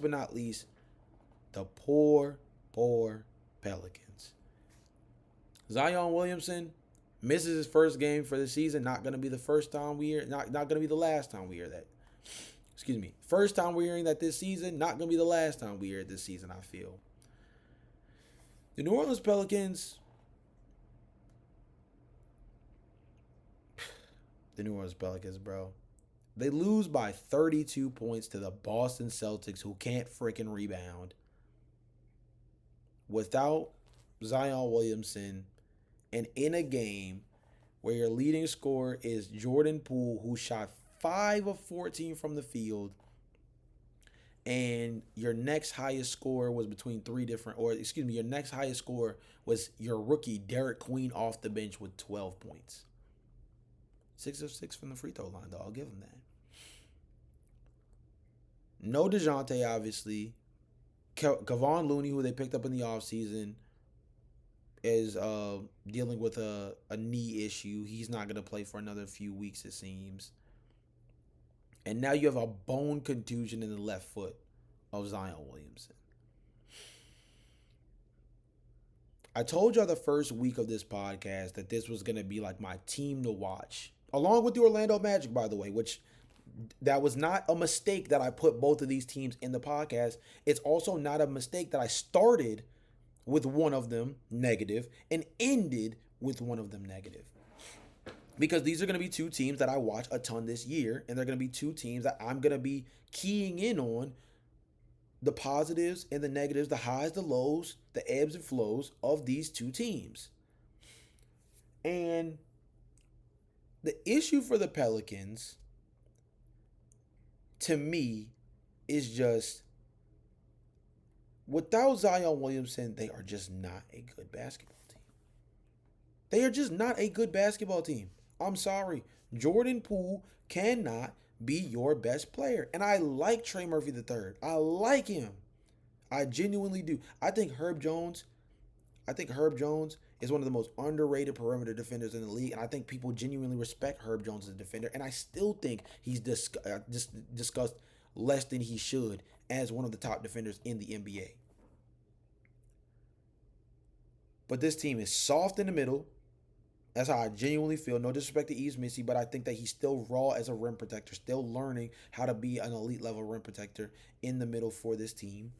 but not least, the poor Pelicans. Zion Williamson misses his first game for the season. Not going to be the first time we hear. Not going to be the last time we hear that. Excuse me. First time we're hearing that this season. Not going to be the last time we hear it this season. I feel the New Orleans Pelicans. The New Orleans Pelicans, bro. They lose by 32 points to the Boston Celtics, who can't freaking rebound. Without Zion Williamson, and in a game where your leading scorer is Jordan Poole, who shot 5 of 14 from the field, and your next highest score was between three different, or excuse me, your next highest score was your rookie Derek Queen off the bench with 12 points. 6 of 6 from the free throw line, though. I'll give him that. No DeJounte, obviously. Kevon Looney, who they picked up in the offseason, is dealing with a knee issue. He's not going to play for another few weeks, it seems. And now you have a bone contusion in the left foot of Zion Williamson. I told y'all the first week of this podcast that this was going to be like my team to watch, along with the Orlando Magic, by the way, which that was not a mistake that I put both of these teams in the podcast. It's also not a mistake that I started with one of them negative and ended with one of them negative. Because these are going to be two teams that I watch a ton this year, and they're going to be two teams that I'm going to be keying in on the positives and the negatives, the highs, the lows, the ebbs and flows of these two teams. And the issue for the Pelicans, to me, is just without Zion Williamson, they are just not a good basketball team. They are just not a good basketball team. I'm sorry. Jordan Poole cannot be your best player. And I like Trey Murphy III. I like him. I genuinely do. I think Herb Jones is one of the most underrated perimeter defenders in the league. And I think people genuinely respect Herb Jones as a defender. And I still think he's discussed less than he should as one of the top defenders in the NBA. But this team is soft in the middle. That's how I genuinely feel. No disrespect to Yves Missy, but I think that he's still raw as a rim protector, still learning how to be an elite level rim protector in the middle for this team.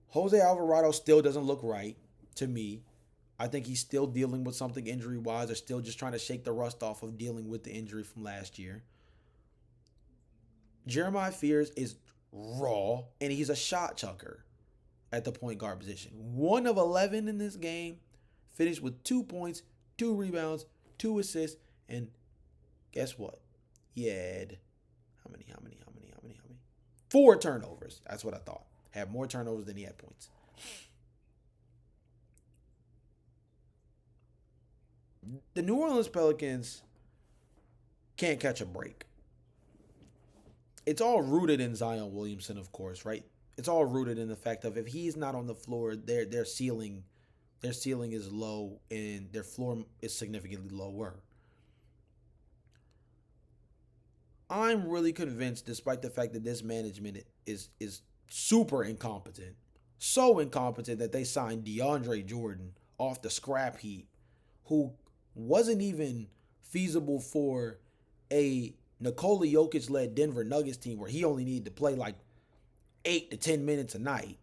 Jose Alvarado still doesn't look right to me. I think he's still dealing with something injury-wise, or still just trying to shake the rust off of dealing with the injury from last year. Jeremiah Fears is raw, and he's a shot chucker at the point guard position. 1 of 11 in this game. Finished with 2 points, 2 rebounds, 2 assists, and guess what? He had how many? 4 turnovers. That's what I thought. Had more turnovers than he had points. The New Orleans Pelicans can't catch a break. It's all rooted in Zion Williamson, of course, right? It's all rooted in the fact of if he's not on the floor, their ceiling is low and their floor is significantly lower. I'm really convinced, despite the fact that this management is super incompetent, so incompetent that they signed DeAndre Jordan off the scrap heap, who wasn't even feasible for a Nikola Jokic-led Denver Nuggets team where he only needed to play like 8 to 10 minutes a night.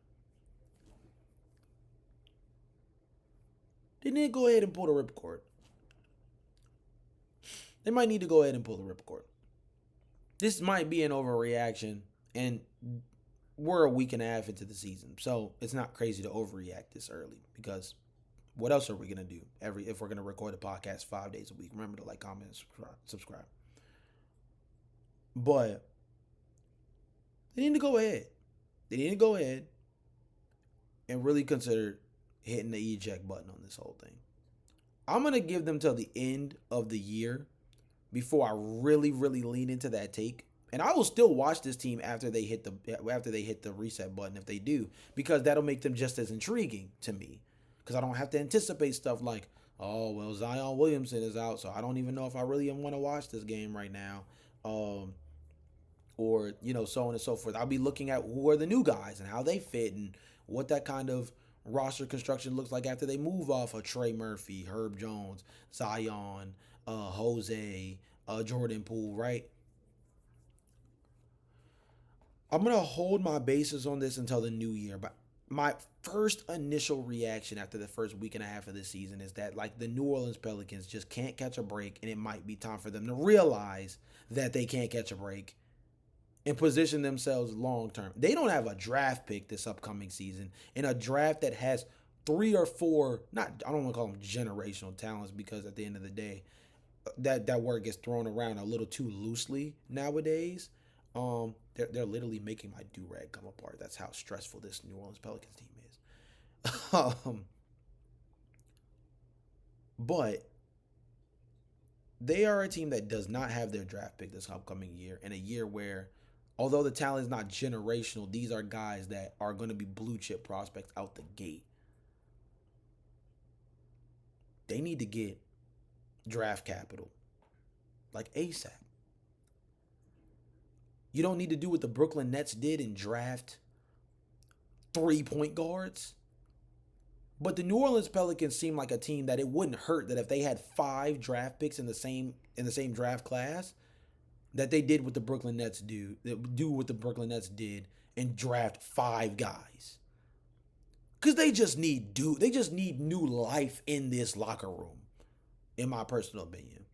They need to go ahead and pull the ripcord. They might need to go ahead and pull the ripcord. This might be an overreaction, and we're a week and a half into the season, so it's not crazy to overreact this early, because what else are we going to do if we're going to record a podcast 5 days a week? Remember to like, comment, and subscribe. But they need to go ahead. They need to go ahead and really consider hitting the eject button on this whole thing. I'm going to give them till the end of the year before I really, really lean into that take. And I will still watch this team after they hit the reset button if they do, because that'll make them just as intriguing to me. Because I don't have to anticipate stuff like, oh, well, Zion Williamson is out, so I don't even know if I really want to watch this game right now. or, so on and so forth. I'll be looking at who are the new guys and how they fit and what that kind of roster construction looks like after they move off of Trey Murphy, Herb Jones, Zion, Jose, Jordan Poole, right? I'm gonna hold my bases on this until the new year, but my first initial reaction after the first week and a half of this season is that like the New Orleans Pelicans just can't catch a break, and it might be time for them to realize that they can't catch a break and position themselves long term. They don't have a draft pick this upcoming season in a draft that has three or four, not I don't want to call them generational talents because at the end of the day, that word gets thrown around a little too loosely nowadays. They're literally making my do rag come apart. That's how stressful this New Orleans Pelicans team is. But they are a team that does not have their draft pick this upcoming year, in a year where, although the talent is not generational, these are guys that are going to be blue chip prospects out the gate. They need to get draft capital like ASAP. You don't need to do what the Brooklyn Nets did and draft 3 point guards. But the New Orleans Pelicans seem like a team that it wouldn't hurt that if they had 5 draft picks in the same draft class, that they did what the Brooklyn Nets do what the Brooklyn Nets did and draft 5 guys. Cause they just need new life in this locker room, in my personal opinion.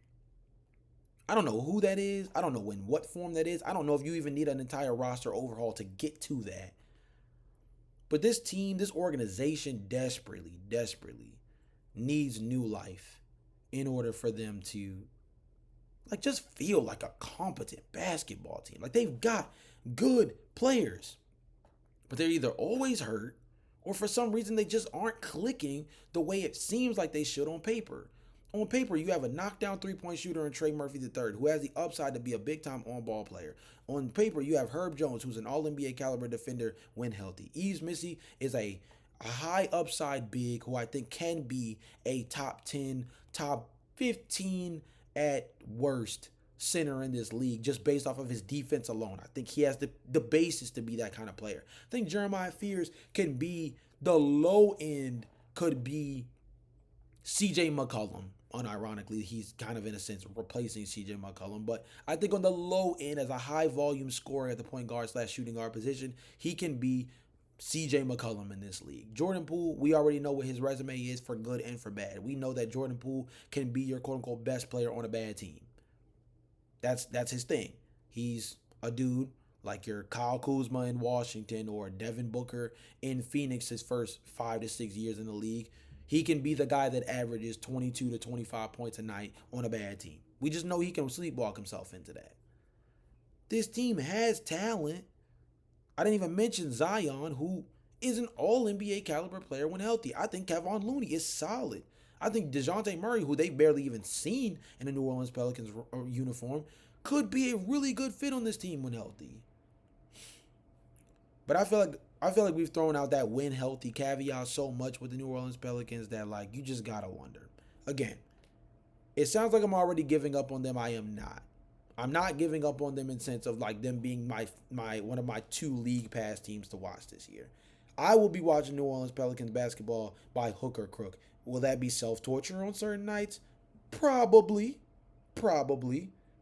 I don't know who that is. I don't know in what form that is. I don't know if you even need an entire roster overhaul to get to that. But this team, this organization desperately needs new life in order for them to like just feel like a competent basketball team. Like they've got good players, but they're either always hurt or for some reason they just aren't clicking the way it seems like they should on paper. On paper, you have a knockdown 3-point shooter in Trey Murphy III, who has the upside to be a big-time on-ball player. On paper, you have Herb Jones, who's an All-NBA caliber defender when healthy. Yves Missi is a high upside big who I think can be a top 10, top 15 at worst center in this league just based off of his defense alone. I think he has the basis to be that kind of player. I think Jeremiah Fears can be the low end, could be CJ McCollum. Unironically, he's kind of in a sense replacing CJ McCollum, but I think on the low end, as a high volume scorer at the point guard / shooting guard position, he can be CJ McCollum in this league. Jordan Poole, we already know what his resume is for good and for bad. We know that Jordan Poole can be your quote unquote best player on a bad team. That's his thing. He's a dude like your Kyle Kuzma in Washington or Devin Booker in Phoenix his first 5 to 6 years in the league. He can be the guy that averages 22 to 25 points a night on a bad team. We just know he can sleepwalk himself into that. This team has talent. I didn't even mention Zion, who is an all-NBA caliber player when healthy. I think Kevon Looney is solid. I think DeJounte Murray, who they've barely even seen in a New Orleans Pelicans uniform, could be a really good fit on this team when healthy. But I feel like we've thrown out that when healthy caveat so much with the New Orleans Pelicans that like you just gotta wonder. Again, it sounds like I'm already giving up on them. I am not. I'm not giving up on them in sense of like them being my one of my 2 league pass teams to watch this year. I will be watching New Orleans Pelicans basketball by hook or crook. Will that be self-torture on certain nights? Probably.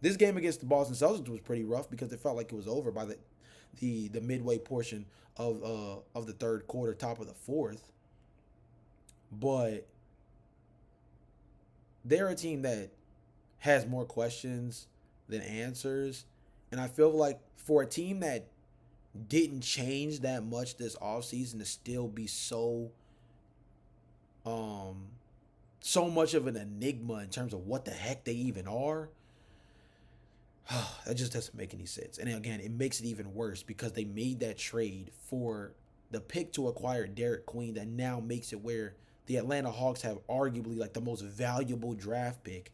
This game against the Boston Celtics was pretty rough because it felt like it was over by the midway portion of the third quarter, top of the fourth. But they're a team that has more questions than answers. And I feel like for a team that didn't change that much this offseason to still be so much of an enigma in terms of what the heck they even are, that just doesn't make any sense. And again, it makes it even worse because they made that trade for the pick to acquire Derek Queen that now makes it where the Atlanta Hawks have arguably like the most valuable draft pick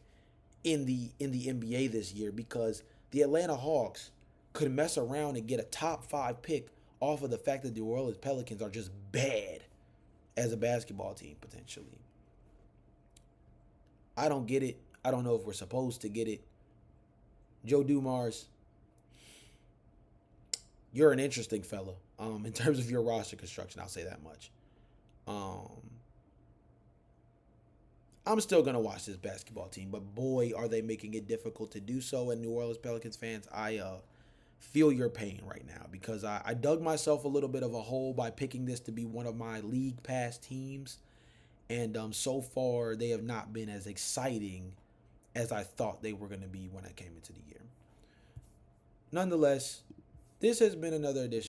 in the NBA this year, because the Atlanta Hawks could mess around and get a top 5 pick off of the fact that the Orleans Pelicans are just bad as a basketball team potentially. I don't get it. I don't know if we're supposed to get it. Joe Dumars, you're an interesting fella. In terms of your roster construction, I'll say that much. Um, I'm still gonna watch this basketball team, but boy, are they making it difficult to do so. And New Orleans Pelicans fans, I feel your pain right now because I dug myself a little bit of a hole by picking this to be one of my league pass teams, and so far they have not been as exciting as I thought they were gonna be when I came into the year. Nonetheless, this has been another edition